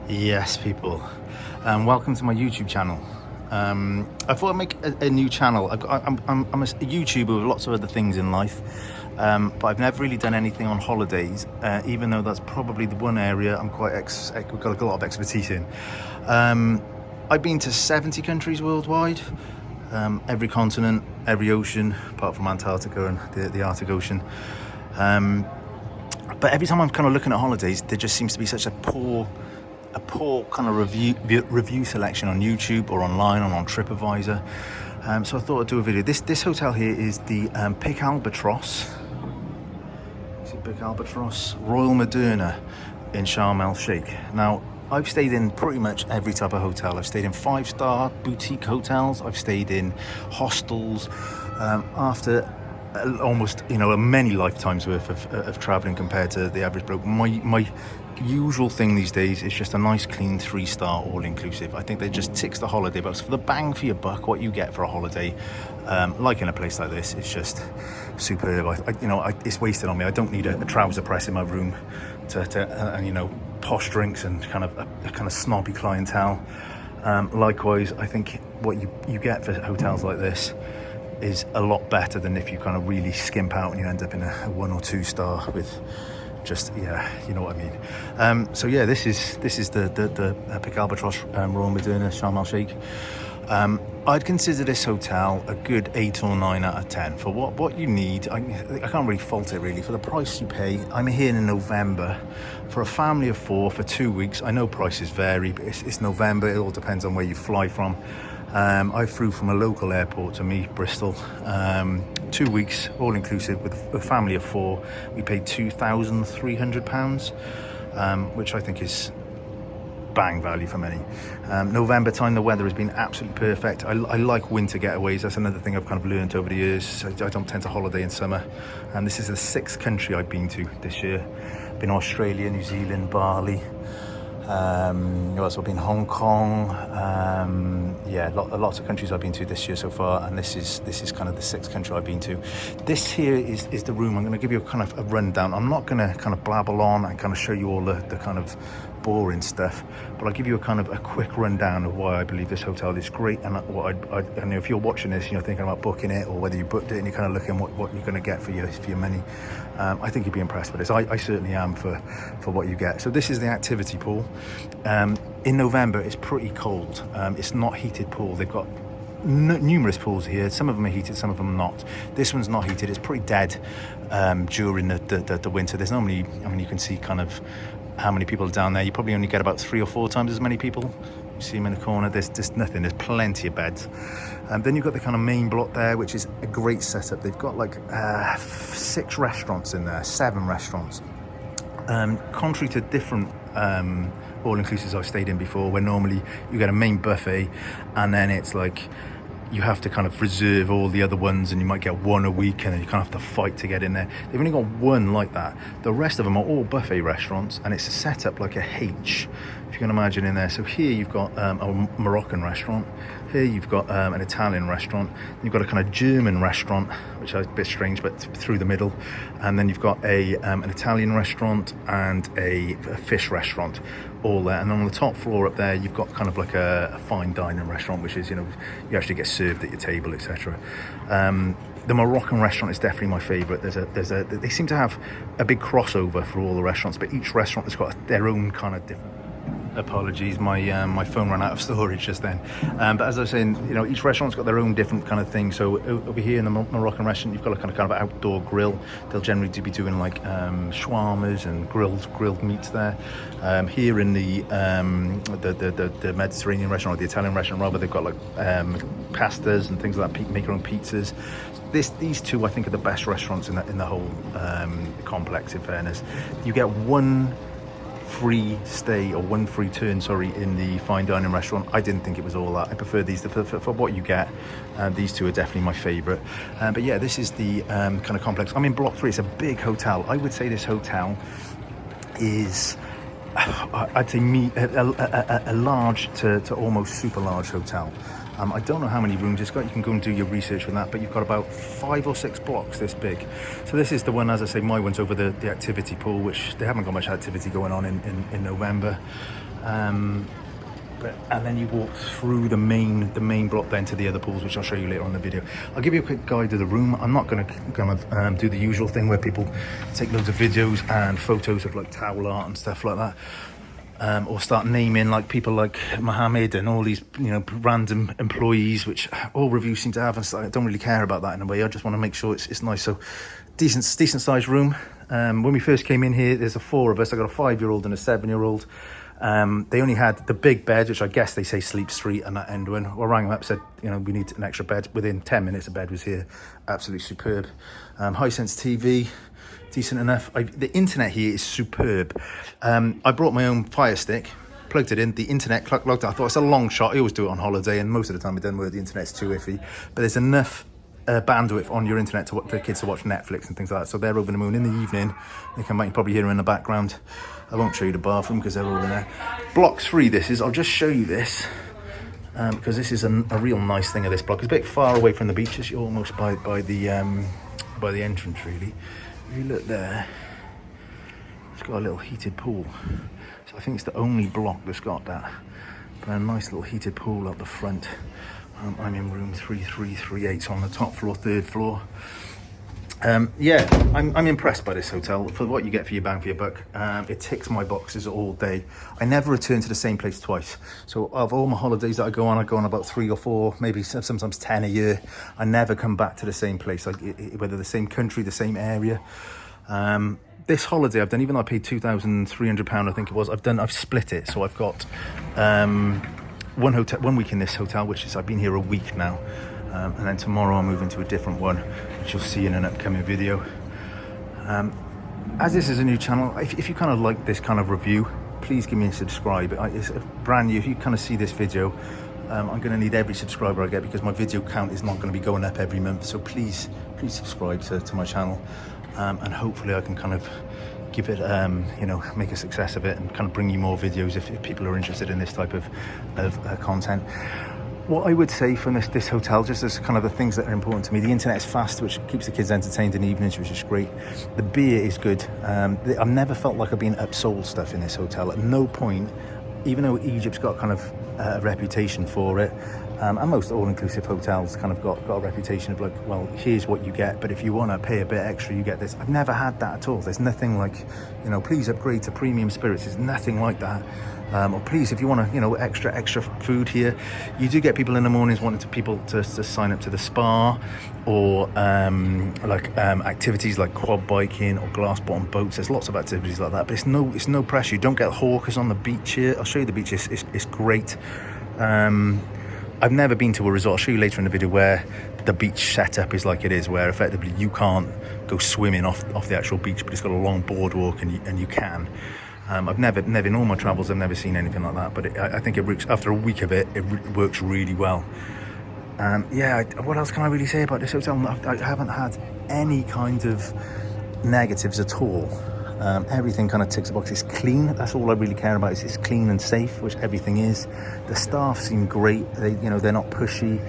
Yes, people, welcome to my YouTube channel. I thought I'd make a new channel. I'm a YouTuber with lots of other things in life, but I've never really done anything on holidays, even though that's probably the one area I'm quite we've got a lot of expertise in. I've been to 70 countries worldwide, every continent, every ocean, apart from Antarctica and the Arctic Ocean. But every time I'm kind of looking at holidays, there just seems to be such a poor kind of review selection on YouTube or online or on TripAdvisor. So I thought I'd do a video. This hotel here is the Pickalbatros. Is it Pickalbatros? Royal Moderna in Sharm el Sheikh. Now, I've stayed in pretty much every type of hotel. I've stayed in 5-star boutique hotels. I've stayed in hostels. After almost, many lifetimes worth of traveling compared to the average bloke. My usual thing these days is just a nice clean 3-star all-inclusive. I think that just ticks the holiday box. For the bang for your buck, what you get for a holiday, like in a place like this, it's just superb. It's wasted on me. I don't need a trouser press in my room to posh drinks and kind of snobby clientele. Likewise, I think what you get for hotels like this is a lot better than if you kind of really skimp out and you end up in a 1 or 2 star with just, you know what I mean. So yeah, this is the Pickalbatros Royal Moderna Sharm el Sheikh. I'd consider this hotel a good 8 or 9 out of 10 for what you need. I can't really fault it really for the price you pay. I'm here in November for a family of 4 for 2 weeks. I know prices vary, but it's November. It all depends on where you fly from. I flew from a local airport to Bristol. 2 weeks, all inclusive, with a family of 4. We paid £2,300, which I think is bang value for money. November time, the weather has been absolutely perfect. I like winter getaways. That's another thing I've kind of learned over the years. I don't tend to holiday in summer. And this is the 6th country I've been to this year. I've been Australia, New Zealand, Bali. I've also been Hong Kong. Lots of countries I've been to this year so far, and this is kind of the 6th country I've been to. This here is the room. I'm going to give you a kind of a rundown. I'm not going to kind of blabble on and kind of show you all the kind of boring stuff, but I'll give you a quick rundown of why I believe this hotel is great, and what and if you're watching this, thinking about booking it, or whether you booked it and you're kind of looking what you're going to get for your money, I think you'd be impressed with this. I certainly am for what you get. So this is the activity pool. In November, it's pretty cold. It's not heated pool. They've got numerous pools here. Some of them are heated, some of them not. This one's not heated. It's pretty dead during the winter. There's normally, you can see kind of how many people are down there. You probably only get about 3 or 4 times as many people. You see them in the corner. There's just nothing. There's plenty of beds. Then you've got the kind of main block there, which is a great setup. They've got like 6 restaurants in there, 7 restaurants. Contrary to different all-inclusives I've stayed in before, where normally you get a main buffet and then it's like you have to kind of reserve all the other ones, and you might get 1 a week, and then you kind of have to fight to get in there. They've only got 1 like that. The rest of them are all buffet restaurants, and it's set up like a H, if you can imagine, in there. So here you've got a Moroccan restaurant. Here you've got an Italian restaurant. You've got a kind of German restaurant, which is a bit strange, but through the middle. And then you've got an Italian restaurant and a fish restaurant, all there. And on the top floor up there, you've got kind of like a fine dining restaurant, which is, you actually get served at your table, etc. The Moroccan restaurant is definitely my favourite. They seem to have a big crossover for all the restaurants, but each restaurant has got their own kind of different. Apologies, my phone ran out of storage just then. But as I was saying, each restaurant's got their own different kind of thing. So over here in the Moroccan restaurant, you've got a kind of outdoor grill. They'll generally be doing like shawarmas and grilled meats there. Here in the Mediterranean restaurant, or the Italian restaurant rather, they've got like pastas and things like that. Make your own pizzas. These 2, I think, are the best restaurants in the whole complex. In fairness, you get 1 free stay or 1 free turn, in the fine dining restaurant. I didn't think it was all that. I prefer these for what you get. These 2 are definitely my favourite. But yeah, this is the kind of complex. I'm in block 3. It's a big hotel. I would say this hotel is, I'd say a large to almost super large hotel. I don't know how many rooms it's got. You can go and do your research on that, but you've got about 5 or 6 blocks this big. So this is the one, as I say, my one's over the activity pool, which they haven't got much activity going on in November. And then you walk through the main block then to the other pools, which I'll show you later on in the video. I'll give you a quick guide of the room. I'm not going to do the usual thing where people take loads of videos and photos of like towel art and stuff like that, or start naming like people like Mohammed and all these, you know, random employees, which all reviews seem to have, and so I don't really care about that in a way. I just want to make sure it's nice. So decent sized room. When we first came in here, there's 4 of us. I got a 5-year-old and a 7-year-old. They only had the big bed, which I guess they say sleep street, and that end one. I rang them up, said, you know, we need an extra bed. Within 10 minutes, a bed was here. Absolutely superb. High-sense TV, decent enough. The internet here is superb. I brought my own Fire Stick, plugged it in, the internet logged. I thought it's a long shot. I always do it on holiday, and most of the time it doesn't work. The internet's too iffy, but there's enough bandwidth on your internet for the kids to watch Netflix and things like that. So they're over the moon. In the evening, they come back. You probably hear them in the background. I won't show you the bathroom because they're all in there. Block 3 this is. I'll just show you this because this is a real nice thing of this block. It's a bit far away from the beaches. You're almost by the entrance, really. If you look there, it's got a little heated pool. So I think it's the only block that's got that. But a nice little heated pool up the front. I'm in room 3338, so on the top floor, 3rd floor. Yeah, I'm impressed by this hotel for what you get for your bang for your buck. It ticks my boxes all day. I never return to the same place twice. So of all my holidays that I go on about 3 or 4, maybe sometimes 10 a year. I never come back to the same place, whether the same country, the same area. This holiday I've done, even though I paid £2,300, I think it was, I've split it. So I've got one week in this hotel, which is, I've been here a week now. And then tomorrow I'll move into a different one, which you'll see in an upcoming video. As this is a new channel, if you kind of like this kind of review, please give me a subscribe. It's brand new. If you kind of see this video, I'm going to need every subscriber I get because my video count is not going to be going up every month. So please subscribe to my channel, and hopefully I can kind of give it, you know, make a success of it and kind of bring you more videos if people are interested in this type of content. What I would say from this hotel, just as kind of the things that are important to me, the internet is fast, which keeps the kids entertained in the evenings, which is great. The beer is good. I've never felt like I've been upsold stuff in this hotel. At no point, even though Egypt's got kind of a reputation for it, and most all-inclusive hotels kind of got a reputation of like, well, here's what you get, but if you want to pay a bit extra, you get this. I've never had that at all. There's nothing like, you know, please upgrade to premium spirits. There's nothing like that. Or please, if you want to, you know, extra food here, you do get people in the mornings wanting people to sign up to the spa, or activities like quad biking or glass bottom boats. There's lots of activities like that, but it's no pressure. You don't get hawkers on the beach here. I'll show you the beach. It's great. I've never been to a resort, I'll show you later in the video, where the beach setup is like it is, where effectively you can't go swimming off the actual beach, but it's got a long boardwalk and you can. I've never in all my travels, I've never seen anything like that, but I think it works. After a week of it works really well. Yeah, what else can I really say about this hotel? I haven't had any kind of negatives at all. Everything kind of ticks the box. It's clean. That's all I really care about. It's clean and safe, which everything is. The staff seem great. They're not pushy.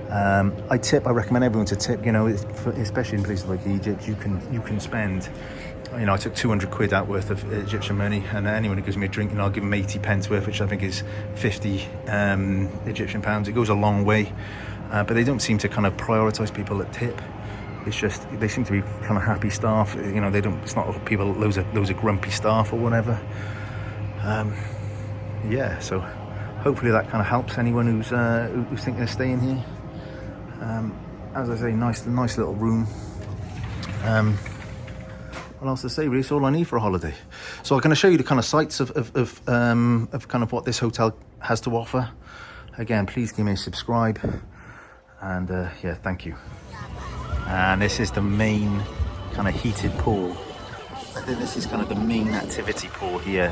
I recommend everyone to tip. You know, especially in places like Egypt, you can spend. You know, I took 200 quid out worth of Egyptian money, and anyone who gives me a drink, I'll give them 80 pence worth, which I think is 50 Egyptian pounds. It goes a long way, but they don't seem to kind of prioritise people that tip. It's just they seem to be kind of happy staff. You know, it's not people loads of grumpy staff or whatever. Yeah, so hopefully that kind of helps anyone who's thinking of staying here. As I say, nice little room. What else to say? Really, it's all I need for a holiday. So I'm going to show you the kind of sights of kind of what this hotel has to offer. Again, please give me a subscribe, and yeah, thank you. And this is the main kind of heated pool. I think this is kind of the main activity pool here.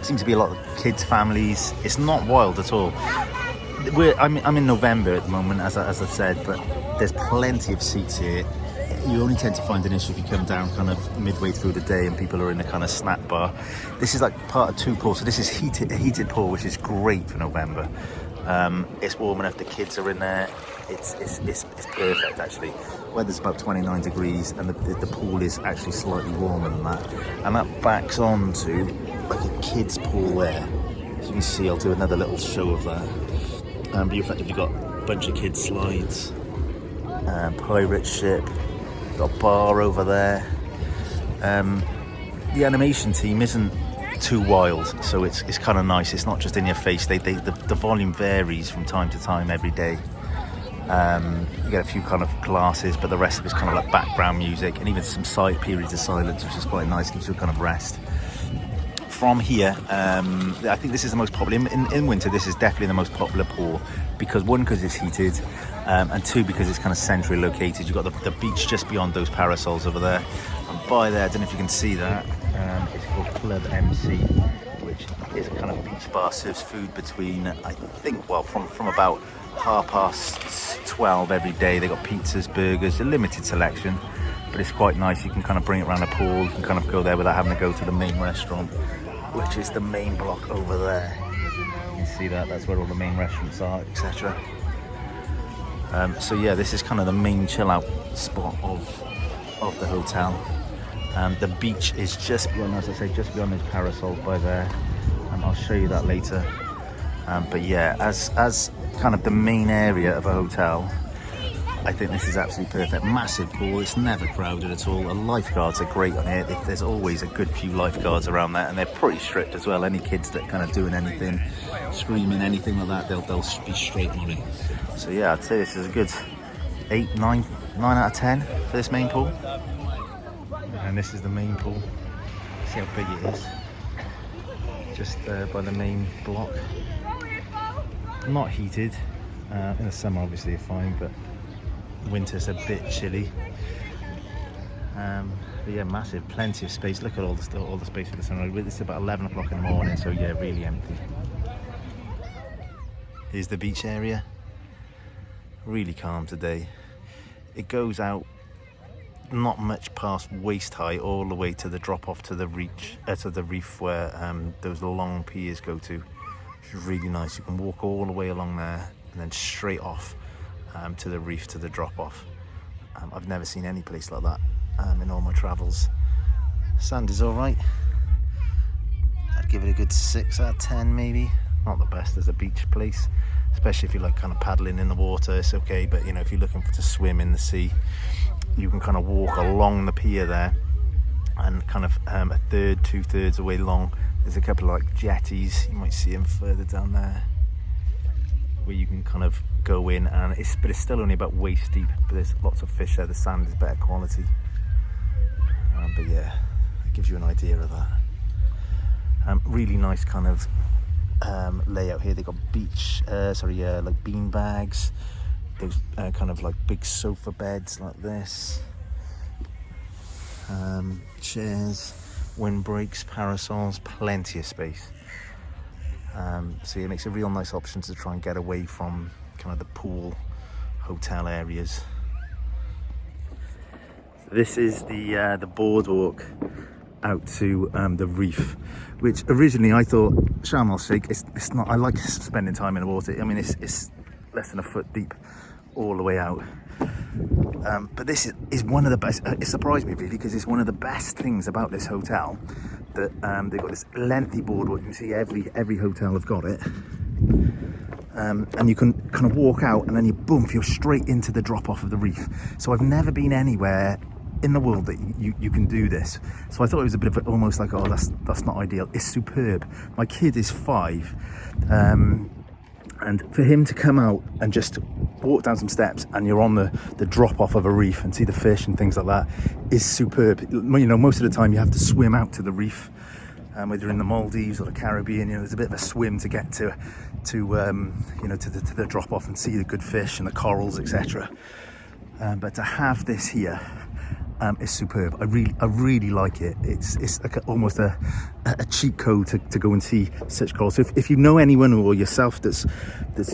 Seems to be a lot of kids, families. It's not wild at all. I'm in November at the moment, as I said, but there's plenty of seats here. You only tend to find an issue if you come down kind of midway through the day and people are in a kind of snack bar. This is like part of 2 pools, so this is a heated pool, which is great for November. It's warm enough, the kids are in there. It's perfect actually. weather's about 29 degrees, and the pool is actually slightly warmer than that. And that backs onto like a kid's pool there. As you can see, I'll do another little show of that. But you've effectively got a bunch of kids slides, pirate ship, got a bar over there. The animation team isn't too wild, so it's kind of nice. It's not just in your face. The volume varies from time to time every day. You get a few kind of classes, but the rest of it's kind of like background music, and even some side periods of silence, which is quite nice, gives you a kind of rest. From here, I think this is the most popular. In winter, this is definitely the most popular pool, because one, because it's heated, and two, because it's kind of centrally located. You've got the beach just beyond those parasols over there, and by there, I don't know if you can see that, it's called Club MC, which is a kind of beach bar, serves food between, I think, well, from about 12:30 every day. They got pizzas, burgers, a limited selection, but it's quite nice. You can kind of bring it around the pool. You can kind of go there without having to go to the main restaurant, which is the main block over there. You can see that, that's where all the main restaurants are, etc. So yeah, this is kind of the main chill out spot of the hotel. The beach is just beyond, as I say, just beyond those parasols by there. I'll show you that later. But yeah, as kind of the main area of a hotel, I think this is absolutely perfect. Massive pool, it's never crowded at all. The lifeguards are great on here. There's always a good few lifeguards around there, and they're pretty strict as well. Any kids that kind of doing anything, screaming, anything like that, they'll be straight on it. So yeah, I'd say this is a good 9 out of 10 for this main pool. And this is the main pool. See how big it is. Just by the main block. Not heated. In the summer, obviously, you're fine, but winter's a bit chilly. But yeah, massive, plenty of space. Look at all the space for the sunrise. It's about 11 o'clock in the morning, so yeah, really empty. Here's the beach area. Really calm today. It goes out not much past waist high, all the way to the drop off to the reef where those long piers go to, which is really nice. You can walk all the way along there and then straight off to the reef, to the drop off. I've never seen any place like that in all my travels. Sand is all right. I'd give it a good 6 out of 10 maybe. Not the best as a beach place, especially if you like kind of paddling in the water, it's okay. But you know, if you're looking to swim in the sea, you can kind of walk along the pier there, and kind of a third, 2/3 away long, there's a couple of like jetties. You might see them further down there, where you can kind of go in, and it's still only about waist deep, but there's lots of fish there. The sand is better quality, but yeah, it gives you an idea of that. Really nice kind of layout here. They got like bean bags, those kind of like big sofa beds like this, chairs, windbreaks, parasols, plenty of space. So yeah, it makes a real nice option to try and get away from kind of the pool hotel areas. This is the boardwalk out to the reef, which originally I thought Sharm el Sheikh, it's not, I like spending time in the water. I mean, it's less than a foot deep all the way out. But this is one of the best. It surprised me really, because it's one of the best things about this hotel, that they've got this lengthy boardwalk. You can see every hotel have got it, and you can kind of walk out, and then you're straight into the drop off of the reef. So I've never been anywhere in the world that you can do this. So I thought it was a bit of almost like, oh, that's not ideal. It's superb. My kid is 5, and for him to come out and just walk down some steps, and you're on the drop off of a reef and see the fish and things like that, is superb. You know, most of the time you have to swim out to the reef, whether you're in the Maldives or the Caribbean. You know, there's a bit of a swim to get to the drop off and see the good fish and the corals, etc. But to have this here is superb. I really like it. It's like almost a cheat code to go and see such corals. So if you know anyone or yourself that's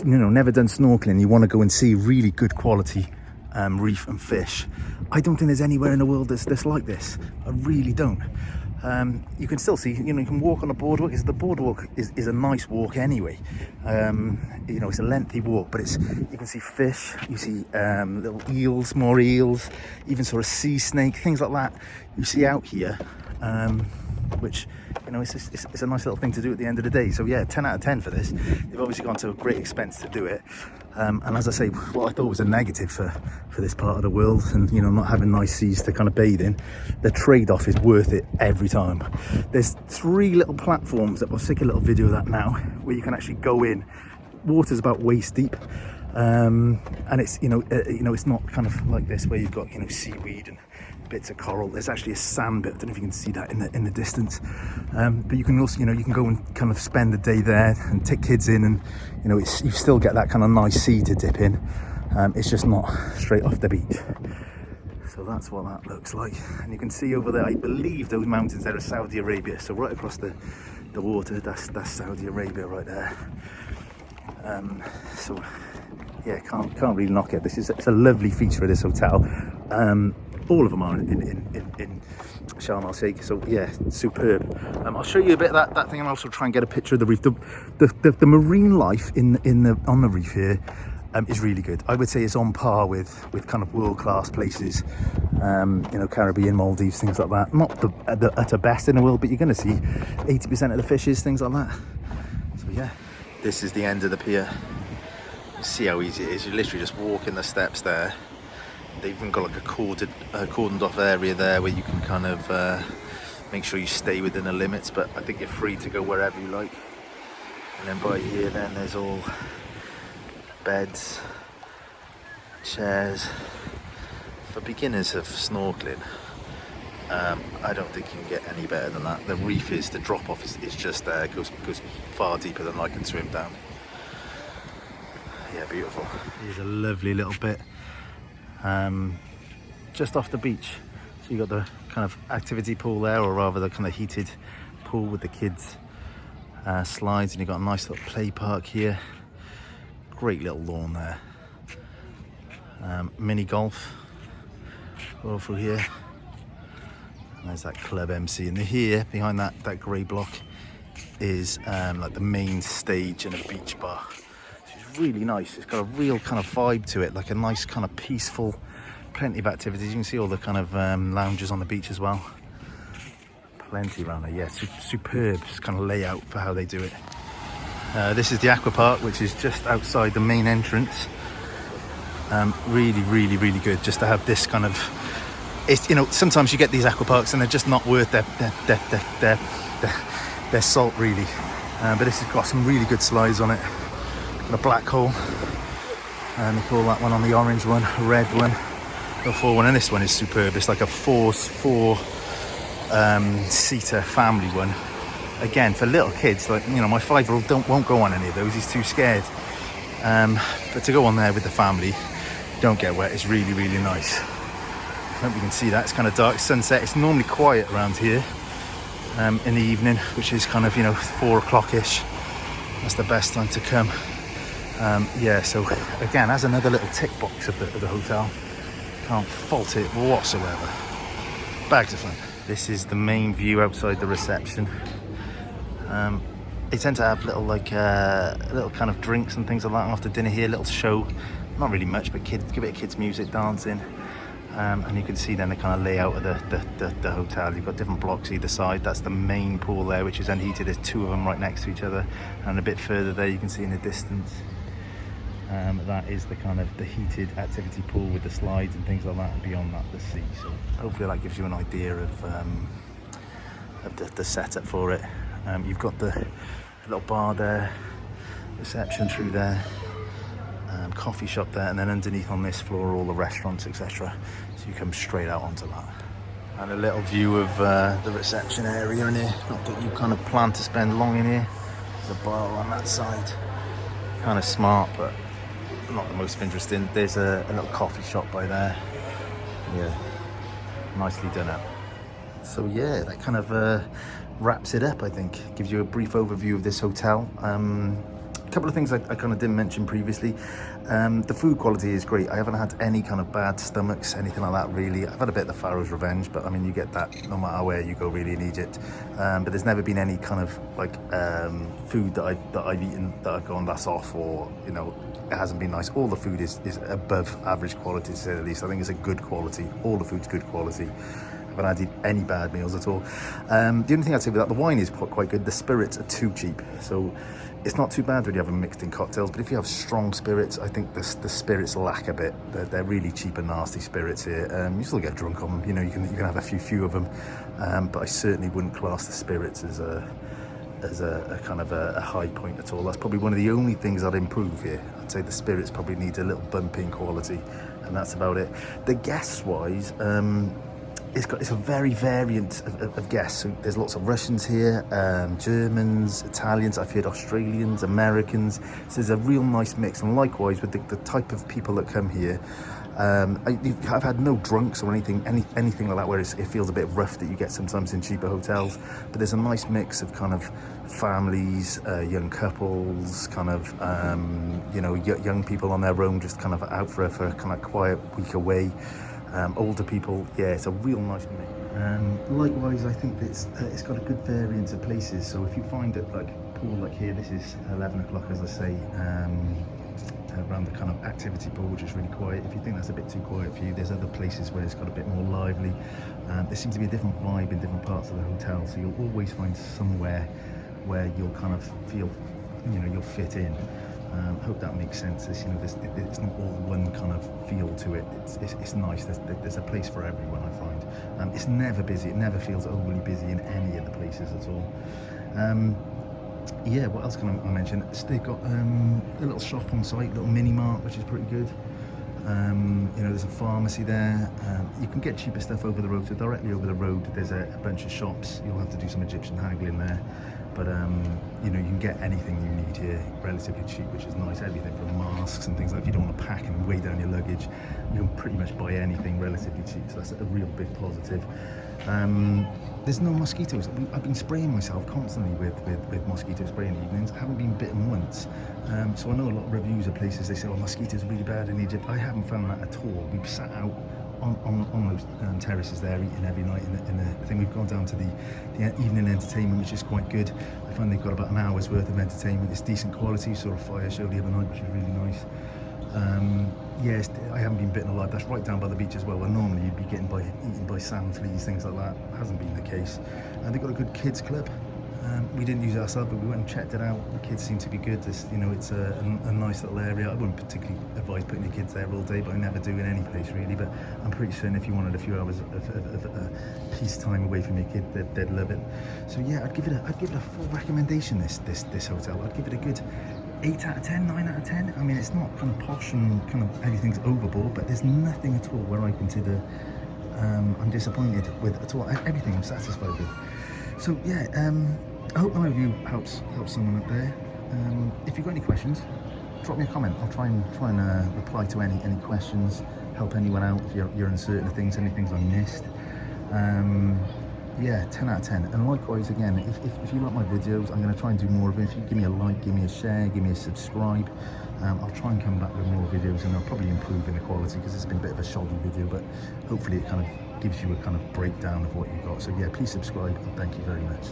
never done snorkeling, you want to go and see really good quality reef and fish, I don't think there's anywhere in the world that's like this. I really don't. You can still see, you can walk on the boardwalk. The boardwalk is a nice walk anyway. It's a lengthy walk, but you can see fish, you see little eels, more eels, even sort of sea snake, things like that you see out here, which, it's a nice little thing to do at the end of the day. So yeah, 10 out of 10 for this. They've obviously gone to a great expense to do it. And as I say, what I thought was a negative for this part of the world, and not having nice seas to kind of bathe in, the trade-off is worth it every time. There's 3 little platforms that I'll take a little video of that now, where you can actually go in. Water's about waist deep, and it's it's not kind of like this where you've got seaweed and bits of coral. There's actually a sand bit. I don't know if you can see that in the distance, but you can also you can go and kind of spend the day there and take kids in, and you still get that kind of nice sea to dip in. It's just not straight off the beach. So that's what that looks like, and you can see over there, I believe those mountains there are Saudi Arabia. So right across the water, that's Saudi Arabia right there. So yeah, can't really knock it. It's a lovely feature of this hotel. All of them are in Sharm el Sheikh, so yeah, superb. I'll show you a bit of that thing, and also try and get a picture of the reef. The marine life on the reef here is really good. I would say it's on par with kind of world-class places, Caribbean, Maldives, things like that. Not the utter best in the world, but you're going to see 80% of the fishes, things like that. So yeah, this is the end of the pier. You see how easy it is. You literally just walk in the steps there. They've even got like a cordoned off area there where you can kind of make sure you stay within the limits, but I think you're free to go wherever you like. And then by here then there's all beds, chairs for beginners of snorkeling. I don't think you can get any better than that. The reef the drop off is just there. It goes far deeper than I can swim down. Yeah, beautiful. Here's a lovely little bit just off the beach. So you got the kind of activity pool there, or rather the kind of heated pool with the kids slides, and you've got a nice little play park here. Great little lawn there. Mini golf all through here. And there's that club MC, and here behind that grey block is like the main stage and a beach bar. Really nice. It's got a real kind of vibe to it, like a nice kind of peaceful, plenty of activities. You can see all the kind of lounges on the beach as well. Plenty around there. Yeah, superb kind of layout for how they do it. This is the Aqua Park, which is just outside the main entrance. Really, really, really good just to have this kind of. It's sometimes you get these aqua parks and they're just not worth their salt really. But this has got some really good slides on it. A black hole, and they call that one on the orange one, a red one, a 4 one, and this one is superb. It's like a four seater family one. Again, for little kids, like my 5-year-old won't go on any of those. He's too scared. But to go on there with the family, don't get wet. It's really, really nice. I hope you can see that. It's kind of dark sunset. It's normally quiet around here in the evening, which is kind of 4 o'clock-ish. That's the best time to come. Yeah, so again, as another little tick box of the hotel. Can't fault it whatsoever. Bags of fun. This is the main view outside the reception. They tend to have little little kind of drinks and things like that after dinner here. Little show, not really much, but give it kids music, dancing. And you can see then the kind of layout of the hotel. You've got different blocks either side. That's the main pool there, which is unheated. There's 2 of them right next to each other, and a bit further there you can see in the distance. That is the kind of the heated activity pool with the slides and things like that, and beyond that the sea. So hopefully that gives you an idea of the setup for it. You've got the little bar there, reception through there, coffee shop there, and then underneath on this floor are all the restaurants, etc. So you come straight out onto that. And a little view of the reception area in here. Not that you kind of plan to spend long in here. There's a bar on that side. Kind of smart, but not the most interesting. There's a little coffee shop by there. Yeah, nicely done up. So yeah, that kind of wraps it up, I think. Gives you a brief overview of this hotel. couple of things I kind of didn't mention previously. The food quality is great. I haven't had any kind of bad stomachs, anything like that really. I've had a bit of the Pharaoh's revenge, but I mean, you get that no matter where you go really in Egypt. But there's never been any kind of like food that I've eaten that I've gone, that's off, or you know, it hasn't been nice. All the food is above average quality, to say the least. I think it's a good quality. All the food's good quality. I haven't had any bad meals at all. The only thing I'd say with that, the wine is quite good. The spirits are too cheap, so it's not too bad when you have them mixed in cocktails. But if you have strong spirits, I think the spirits lack a bit. They're really cheap and nasty spirits here. You still get drunk on them. You know, you can have a few of them, but I certainly wouldn't class the spirits as a kind of a high point at all. That's probably one of the only things I'd improve here. I'd say the spirits probably need a little bump in quality, and that's about it. The guests wise, it's a very variant of guests. So there's lots of Russians here, Germans, Italians, I've heard Australians, Americans. So there's a real nice mix. And likewise with the type of people that come here, I've had no drunks or anything like that where it feels a bit rough that you get sometimes in cheaper hotels. But there's a nice mix of kind of families, young couples, kind of you know, young people on their own, just kind of out for a kind of quiet week away. Older people, yeah, it's a real nice mix. Likewise, I think it's got a good variance of places. So if you find it like pool like here, this is 11 o'clock, as I say, around the kind of activity pool, which is really quiet. If you think that's a bit too quiet for you, there's other places where it's got a bit more lively. There seems to be a different vibe in different parts of the hotel, so you'll always find somewhere where you'll kind of feel, you know, you'll fit in. Hope that makes sense. It's, you know, it's not all one kind of feel to it. It's nice. There's a place for everyone, I find. It's never busy. It never feels overly busy in any of the places at all. Yeah, what else can I mention? They've got a little shop on site, little mini mart, which is pretty good. You know, there's a pharmacy there. You can get cheaper stuff over the road. So directly over the road, there's a bunch of shops. You'll have to do some Egyptian haggling there. But, you know, you can get anything you need here relatively cheap, which is nice. Everything from masks and things like that. If you don't want to pack and weigh down your luggage, you can pretty much buy anything relatively cheap. So that's a real big positive. There's no mosquitoes. I've been spraying myself constantly with mosquito spray in the evenings. I haven't been bitten once. So I know a lot of reviews of places, they say, oh, mosquitoes are really bad in Egypt. I haven't found that at all. We've sat out on those terraces there, eating every night in the thing. We've gone down to the evening entertainment, which is quite good. I find they've got about an hour's worth of entertainment. It's decent quality. Saw a fire show the other night, which is really nice. Yes, I haven't been bitten alive. That's right down by the beach as well, where normally you'd be eaten by sand fleas, things like that. Hasn't been the case. And they've got a good kids club. We didn't use it ourselves, but we went and checked it out. The kids seem to be good. You know, it's a nice little area. I wouldn't particularly advise putting your kids there all day, but I never do in any place really. But I'm pretty certain if you wanted a few hours of peace time away from your kid, they'd love it. So yeah, I'd give it a full recommendation. This hotel, I'd give it a good 8 out of 10, 9 out of 10. I mean, it's not kind of posh and kind of everything's overboard, but there's nothing at all where I consider I'm disappointed with at all. Everything I'm satisfied with. So yeah, I hope my review helps someone up there. If you've got any questions, drop me a comment. I'll try and reply to any questions, help anyone out if you're uncertain of things, any things I missed. Yeah, 10 out of 10. And likewise, again, if you like my videos, I'm going to try and do more of them. If you give me a like, give me a share, give me a subscribe, I'll try and come back with more videos, and I'll probably improve in the quality because it's been a bit of a shoddy video, but hopefully it kind of gives you a kind of breakdown of what you've got. So yeah, please subscribe, and thank you very much.